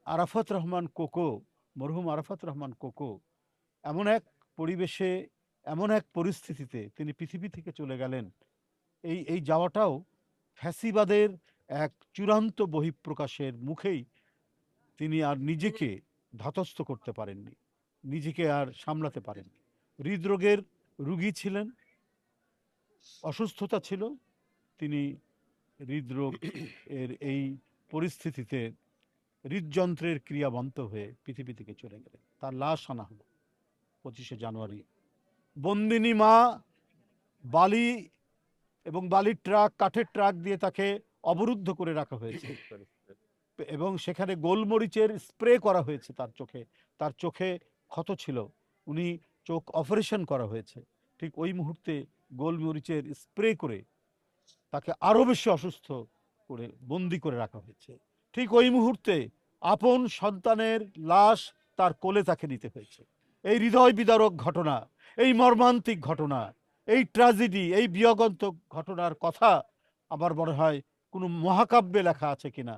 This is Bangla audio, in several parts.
আরাফাত রহমান কোকো, মরহুম আরাফাত রহমান কোকো এমন এক পরিবেশে, এমন এক পরিস্থিতিতে তিনি পৃথিবী থেকে চলে গেলেন, এই এই যাওয়াটাও ফ্যাসিবাদের এক চূড়ান্ত বহিঃপ্রকাশের মুখেই তিনি আর নিজেকে ধাতস্থ করতে পারেননি, নিজেকে আর সামলাতে পারেননি। হৃদরোগের রুগী ছিলেন, অসুস্থতা ছিল, তিনি হৃদরোগ এর এই পরিস্থিতিতে হৃদযন্ত্রের ক্রিয়া বন্ধ হয়ে পৃথিবী থেকে চলে গেলেন। তার লাশ আনা হলো 25শে জানুয়ারি। বন্দিনী মা বালি এবং বালির ট্রাক, কাঠের ট্রাক দিয়ে তাকে অবরুদ্ধ করে রাখা হয়েছে এবং সেখানে গোলমরিচের স্প্রে করা হয়েছে তার চোখে। তার চোখে ক্ষত ছিল, উনি চোখ অপারেশন করা হয়েছে। ঠিক ওই মুহূর্তে গোলমরিচের স্প্রে করে তাকে আরো বেশি অসুস্থ করে বন্দি করে রাখা হয়েছে। ঠিক ওই মুহূর্তে আপন সন্তানের লাশ তার কোলে তাকে নিতে হয়েছে। এই হৃদয় বিদারক ঘটনা, এই মর্মান্তিক ঘটনা, এই ট্র্যাজেডি, এই বিয়োগান্তক ঘটনার কথা আমার মনে হয় কোনো মহাকাব্যে লেখা আছে কিনা,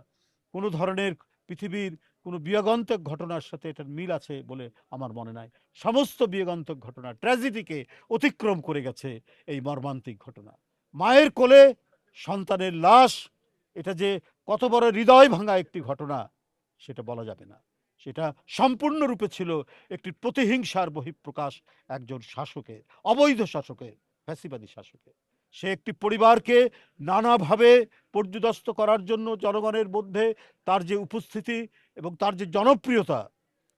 কোনো ধরনের পৃথিবীর কোনো বিয়োগান্তক ঘটনার সাথে এটার মিল আছে বলে আমার মনে নাই। সমস্ত বিয়োগান্তক ঘটনা, ট্র্যাজেডিকে অতিক্রম করে গেছে এই মর্মান্তিক ঘটনা। মায়ের কোলে সন্তানের লাশ, এটা যে কত বড় হৃদয় ভাঙা একটি ঘটনা সেটা বলা যাবে না। সেটা সম্পূর্ণরূপে ছিল একটি প্রতিহিংসার বহিঃপ্রকাশ একজন শাসকের, অবৈধ শাসকের, ফ্যাসিবাদী শাসকের। সে একটি পরিবারকে নানাভাবে পর্যুদস্ত করার জন্য জনগণের মধ্যে তার যে উপস্থিতি এবং তার যে জনপ্রিয়তা,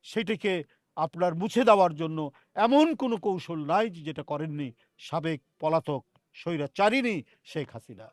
সেটিকে আপনার মুছে দেওয়ার জন্য এমন কোনো কৌশল নাই যেটা করেননি সাবেক পলাতক স্বৈরাচারিণী শেখ হাসিনা।